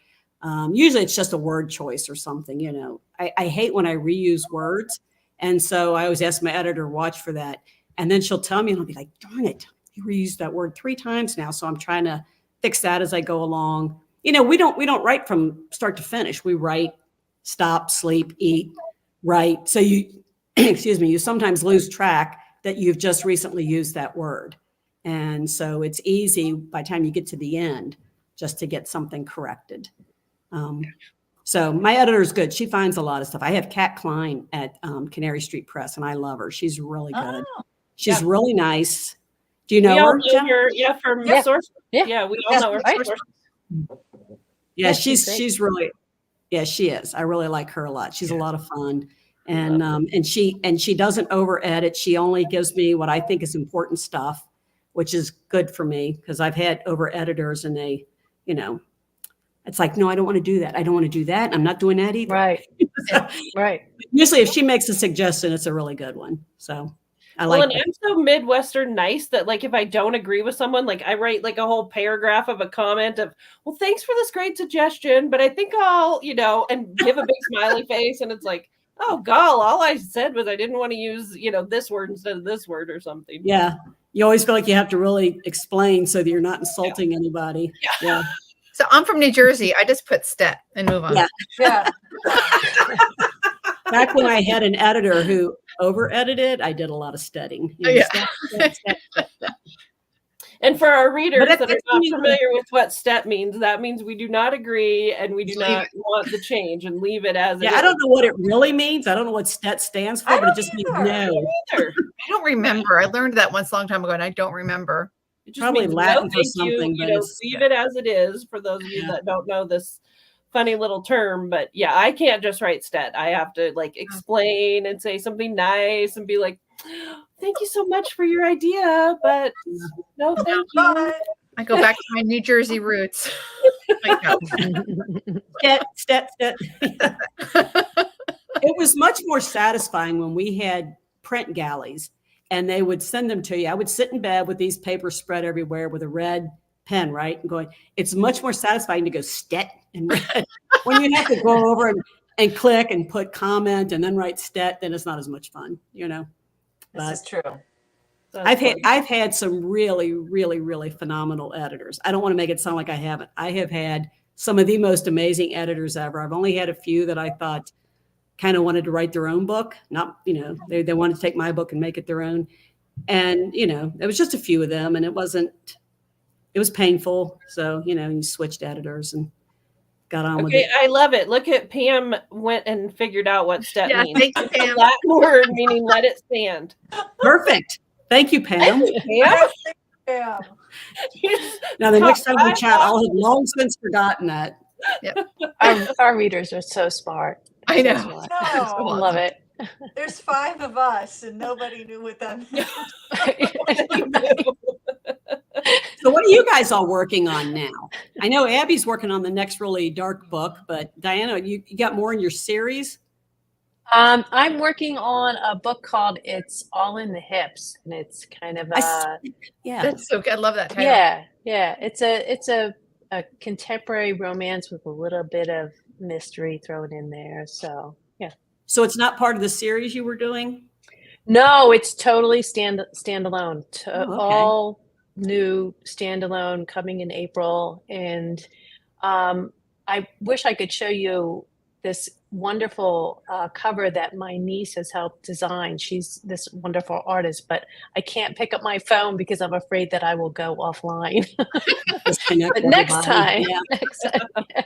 Usually it's just a word choice or something, I hate when I reuse words. And so I always ask my editor to watch for that. And then she'll tell me, and I'll be like, darn it, you reused that word 3 times now. So I'm trying to fix that as I go along. We don't write from start to finish. We write, stop, sleep, eat, write. So you sometimes lose track that you've just recently used that word. And so it's easy by the time you get to the end, just to get something corrected. So my editor is good. She finds a lot of stuff. I have Kat Klein at Canary Street Press, and I love her. She's really good. She's really nice. Do you know her? From source. Yeah, we all know her. Yeah, she's really, she is. I really like her a lot. She's a lot of fun. And she doesn't over edit. She only gives me what I think is important stuff, which is good for me, because I've had over editors and they, it's like, no, I don't want to do that. I don't want to do that. I'm not doing that either. Right. Right. Usually if she makes a suggestion, it's a really good one. So and I'm so Midwestern nice that like if I don't agree with someone, like I write like a whole paragraph of a comment of, well, thanks for this great suggestion, but I think I'll, and give a big smiley face, and it's like, oh gall, all I said was I didn't want to use, this word instead of this word or something. Yeah. You always feel like you have to really explain so that you're not insulting anybody. Yeah. So I'm from New Jersey. I just put stet and move on. Yeah. Back when I had an editor who over edited, I did a lot of studying. And for our readers that are not familiar with what stet means, that means we do not agree and we do not want the change and leave it as it is. I don't know what it really means. I don't know what stet stands for, but it just means no. I don't remember. I learned that once a long time ago and I don't remember. It just probably means Latin for something. Leave it as it is for those of you that don't know this funny little term. But I can't just write stet. I have to like explain and say something nice and be like, thank you so much for your idea, but no, thank you. I go back to my New Jersey roots. Stet. It was much more satisfying when we had print galleys and they would send them to you. I would sit in bed with these papers spread everywhere with a red pen, right? And going, it's much more satisfying to go stet and red. When you have to go over and click and put comment and then write stet, then it's not as much fun, This is true. I've had some really, really, really phenomenal editors. I don't want to make it sound like I haven't. I have had some of the most amazing editors ever. I've only had a few that I thought kind of wanted to write their own book. Not, they wanted to take my book and make it their own. And, it was just a few of them, and it was painful. So, you switched editors and got on with it. I love it. Look at Pam went and figured out what step means. Thanks, Pam. Latin word meaning let it stand. Perfect. Thank you, Pam. Yeah. Now, the next time we chat, I'll have long since forgotten that. Yep. Our readers are so smart. I know. So smart. I love it. There's 5 of us, and nobody knew what that meant. So what are you guys all working on now? I know Abbie's working on the next really dark book, but Diana, you got more in your series? I'm working on a book called It's All in the Hips, and it's kind of yeah. That's so good. I love that title. Yeah. It's a contemporary romance with a little bit of mystery thrown in there. So yeah. So it's not part of the series you were doing? No, it's totally standalone. Okay. All new standalone coming in April, and I wish I could show you this wonderful cover that my niece has helped design. She's this wonderful artist, but I can't pick up my phone because I'm afraid that I will go offline. But next time, Yeah. next time. Yeah.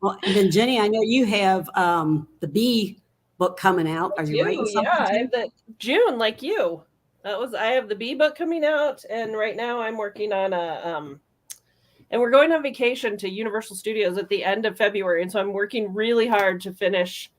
Well, and then Jenny, I know you have the Bee book coming out. Are you writing something? Yeah, I have that June, like you. I have the Bee book coming out, and right now I'm working on and we're going on vacation to Universal Studios at the end of February, and so I'm working really hard to finish.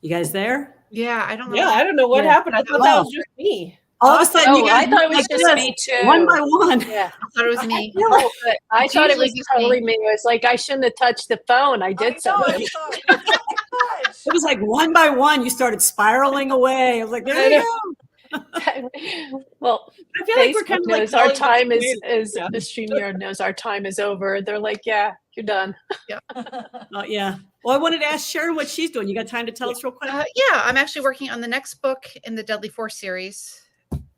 You guys there? Yeah, I don't know. Yeah, I don't know what happened. I thought that was just me. All of a sudden, you guys I thought it was like just this, me too. one by one. Yeah. I thought it was me. No, but I thought it was usually just totally me. It was like I shouldn't have touched the phone. I did something. It was like one by one, you started spiraling away. I was like, there you go. Well, I feel like we're Facebook kind of like knows our telling time the is story. the StreamYard knows our time is over. They're like, yeah, you're done. Yeah. Well, I wanted to ask Sharon what she's doing. You got time to tell us real quick? Yeah, I'm actually working on the next book in the Deadly Force series.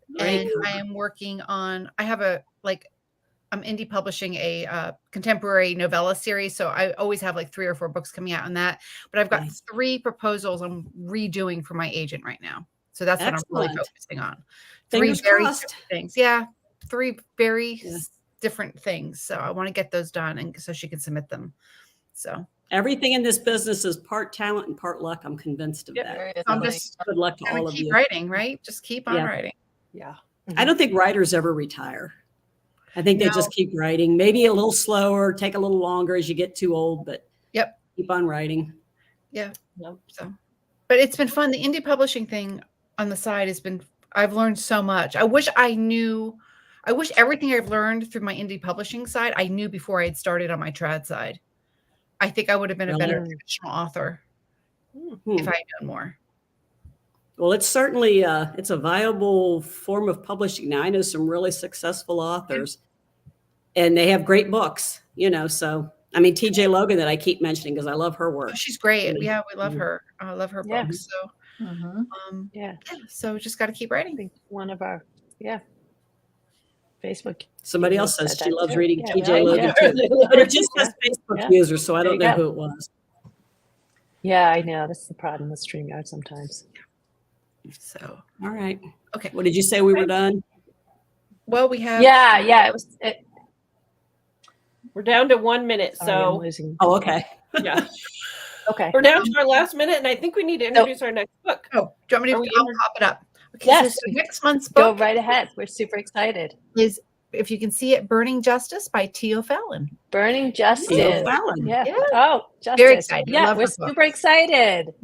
Very And cool. I am working on, I'm indie publishing a contemporary novella series. So I always have like 3 or 4 books coming out on that. But I've got Nice. 3 proposals I'm redoing for my agent right now. So that's what I'm really Excellent. focusing on. Fingers 3 very crossed. different things. Yeah. 3 very Yeah. different things. So I want to get those done and so she can submit them. So Everything in this business is part talent and part luck. I'm convinced of that. I'm just Good luck to gonna all of keep you. writing, right? Just keep on Yeah. writing. Yeah. I don't think writers ever retire. I think they just keep writing, maybe a little slower, take a little longer as you get too old, but Yep. keep on writing. Yeah. Yep. So, but it's been fun. The indie publishing thing on the side I've learned so much. I wish everything I've learned through my indie publishing side, I knew before I had started on my trad side. I think I would have been a better traditional author if I had known more. Well, it's certainly it's a viable form of publishing. Now, I know some really successful authors, and they have great books. So I mean, TJ Logan that I keep mentioning because I love her work. Oh, she's great. Yeah, we love her. I love her Yeah. books. So, Yeah. So just got to keep I writing. think one of our Facebook. Somebody else Said says she that loves too. reading Yeah, TJ right, Logan yeah. too. But it just says Facebook Yeah. user, so I don't There know you who it was. Yeah, I know. That's the problem with StreamYard sometimes. So, All right. okay. What did you say we were done? Well, we have. Yeah. We're down to 1 minute, Sorry, I'm so losing. Oh, okay. yeah. Okay. We're down to our last minute, and I think we need to introduce our next book. Oh, do you want me Are to we I'll pop it up? Okay, Yes. so next month's Go book right ahead. We're super excited. is, if you can see it, Burning Justice by T.O. Fallon. Burning Justice. Theo Fallon. Yeah. Yeah. Oh, Justice. Very excited. Yeah, Love we're her book. super excited.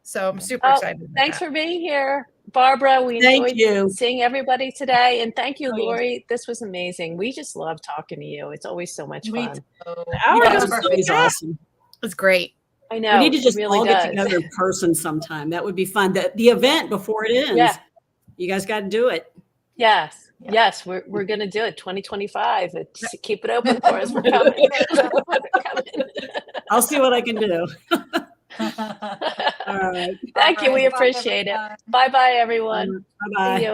So I'm super Oh, excited. about Thanks that. for being here, Barbara. We Thank enjoyed you. seeing everybody today. And thank you, Oh, yes. Lori. This was amazing. We just love talking to you. It's always so much Me fun. too. The You hour guys goes are so always fast. awesome. It was great. I know. We need to it just really all does. get together in person sometime. That would be fun. The event before it ends. Yeah. You guys got to do it. Yes. Yeah. Yes. We're going to do it. 2025. Keep it open for us. We're coming. We're coming. I'll see what I can do. All right. Thank you. We All right, bye, appreciate it. everyone. Bye-bye, everyone. Bye-bye. See you.